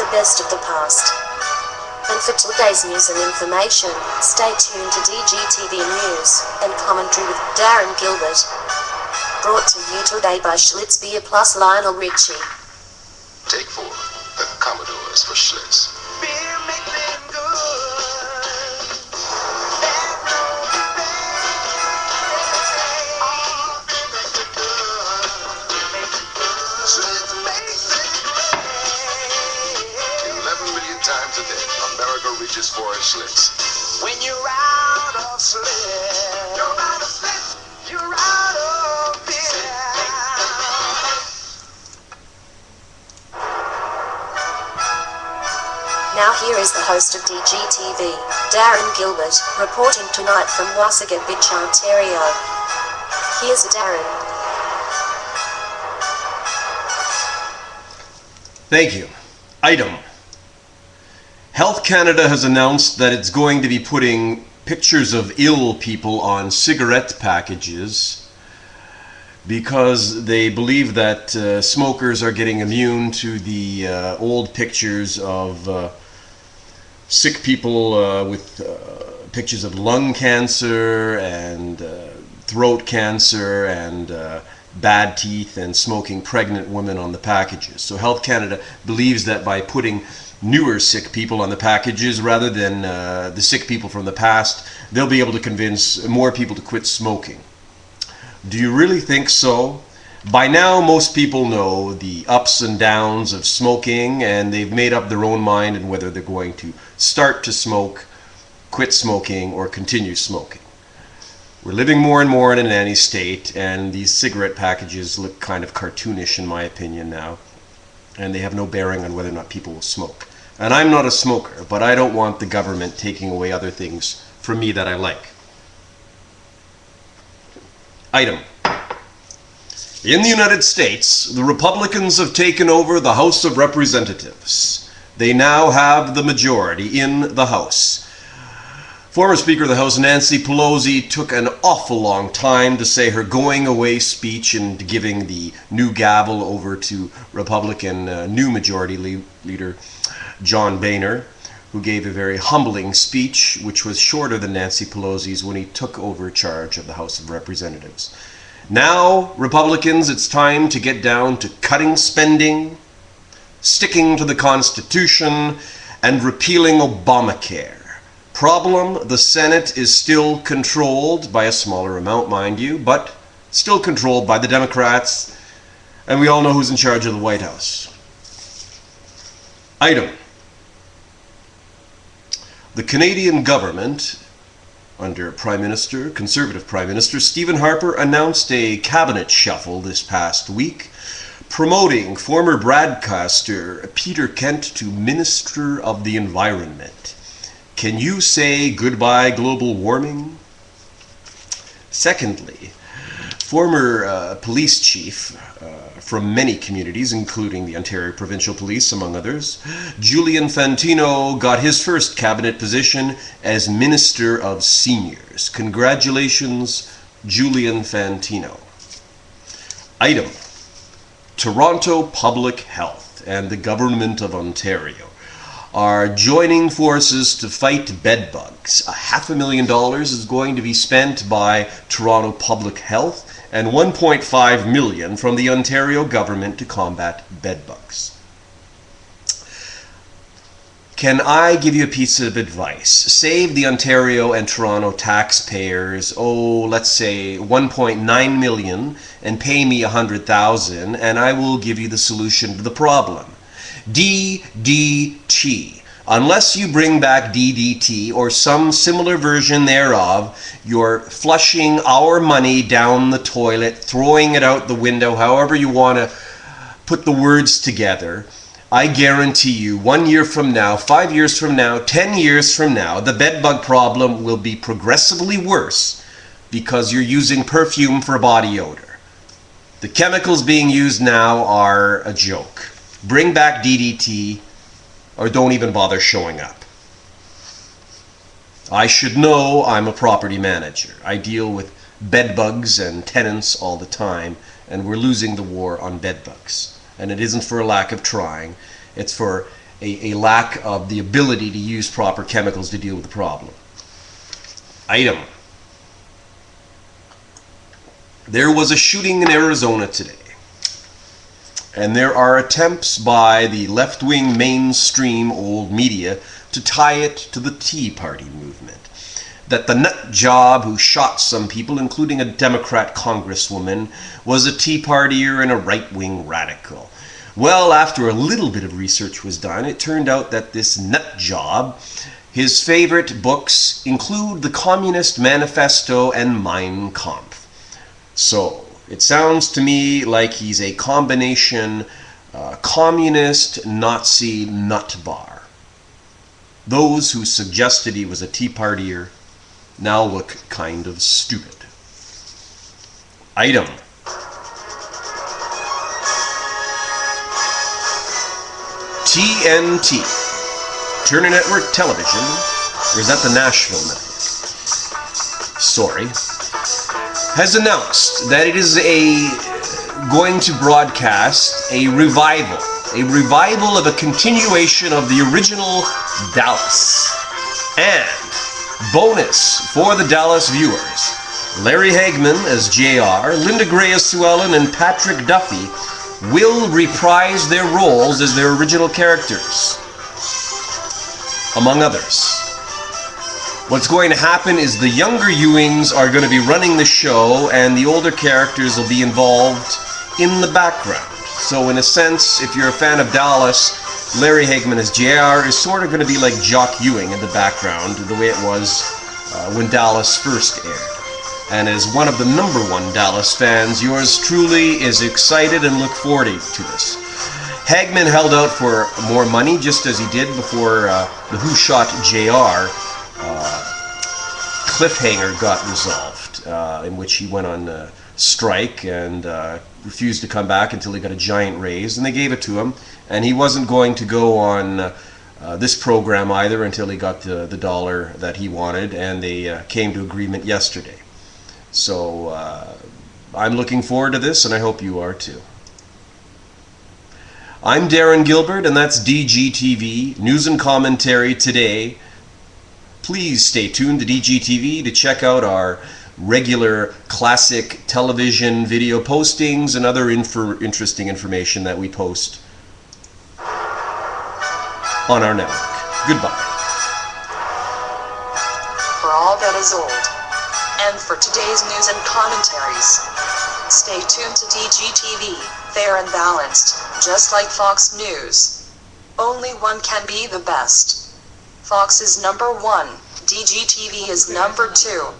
the best of the past. And for today's news and information, stay tuned to DGTV News and Commentary with Darren Gilbert. Brought to you today by Schlitz Beer plus Lionel Richie. Take 4, the Commodores for Schlitz. Beer makes them good. Schlitz makes it great. 11 million times a day, America reaches for a Schlitz. When you're out of Schlitz, you're out of Schlitz, you're out of beer. Now here is the host of DGTV, Darren Gilbert, reporting tonight from Wasaga Beach, Ontario. Here's Darren. Thank you. Item. Health Canada has announced that it's going to be putting pictures of ill people on cigarette packages because they believe that smokers are getting immune to the old pictures of sick people with pictures of lung cancer and throat cancer and bad teeth and smoking pregnant women on the packages. So Health Canada believes that by putting newer sick people on the packages rather than the sick people from the past, they'll be able to convince more people to quit smoking. Do you really think so? By now, most people know the ups and downs of smoking, and they've made up their own mind on whether they're going to start to smoke, quit smoking, or continue smoking. We're living more and more in a nanny state, and these cigarette packages look kind of cartoonish in my opinion now, and they have no bearing on whether or not people will smoke. And I'm not a smoker, but I don't want the government taking away other things from me that I like. Item. In the United States, the Republicans have taken over the House of Representatives. They now have the majority in the House. Former Speaker of the House Nancy Pelosi took an awful long time to say her going away speech and giving the new gavel over to Republican new majority leader John Boehner, who gave a very humbling speech which was shorter than Nancy Pelosi's when he took over charge of the House of Representatives. Now, Republicans, it's time to get down to cutting spending, sticking to the Constitution, and repealing Obamacare. Problem, the Senate is still controlled by a smaller amount, mind you, but still controlled by the Democrats, and we all know who's in charge of the White House. Item. The Canadian government, under Conservative Prime Minister Stephen Harper, announced a cabinet shuffle this past week, promoting former broadcaster Peter Kent to Minister of the Environment. Can you say goodbye global warming? Secondly, former police chief from many communities, including the Ontario Provincial Police, among others, Julian Fantino got his first cabinet position as Minister of Seniors. Congratulations, Julian Fantino. Item. Toronto Public Health and the Government of Ontario are joining forces to fight bedbugs. $500,000 is going to be spent by Toronto Public Health and $1.5 million from the Ontario government to combat bedbugs. Can I give you a piece of advice? Save the Ontario and Toronto taxpayers, let's say $1.9 million, and pay me $100,000, and I will give you the solution to the problem. DDT. Unless you bring back DDT or some similar version thereof, you're flushing our money down the toilet, throwing it out the window, however you want to put the words together. I guarantee you 1 year from now, 5 years from now, 10 years from now, the bedbug problem will be progressively worse because you're using perfume for body odor. The chemicals being used now are a joke. Bring back DDT or don't even bother showing up. I should know. I'm a property manager. I deal with bedbugs and tenants all the time, and we're losing the war on bedbugs. And it isn't for a lack of trying. It's for a lack of the ability to use proper chemicals to deal with the problem. Item. There was a shooting in Arizona today, and there are attempts by the left-wing mainstream old media to tie it to the Tea Party movement. That the nut job who shot some people, including a Democrat congresswoman, was a Tea Partier and a right-wing radical. Well, after a little bit of research was done, it turned out that this nut job, his favorite books include the Communist Manifesto and Mein Kampf. So, it sounds to me like he's a combination communist, Nazi nut bar. Those who suggested he was a Tea Partier now look kind of stupid. Item. TNT, Turner Network Television, or is that the Nashville Network? Sorry. Has announced that it is going to broadcast a revival of a continuation of the original Dallas. And bonus for the Dallas viewers, Larry Hagman as JR, Linda Gray as Sue Ellen, and Patrick Duffy will reprise their roles as their original characters, among others. What's going to happen is the younger Ewings are going to be running the show, and the older characters will be involved in the background. So in a sense, if you're a fan of Dallas, Larry Hagman as JR is sort of going to be like Jock Ewing in the background, the way it was when Dallas first aired. And as one of the #1 Dallas fans, yours truly is excited and look forward to this. Hagman held out for more money, just as he did before the Who Shot JR cliffhanger got resolved, in which he went on strike and refused to come back until he got a giant raise, and they gave it to him. And he wasn't going to go on this program either until he got the dollar that he wanted, and they came to agreement yesterday. So I'm looking forward to this, and I hope you are too. I'm Darren Gilbert, and that's DGTV News and Commentary today. Please stay tuned to DGTV to check out our regular classic television video postings and other interesting information that we post on our network. Goodbye. For all that is old. And for today's news and commentaries, stay tuned to DGTV, fair and balanced, just like Fox News. Only one can be the best. Fox is #1, DGTV is #2.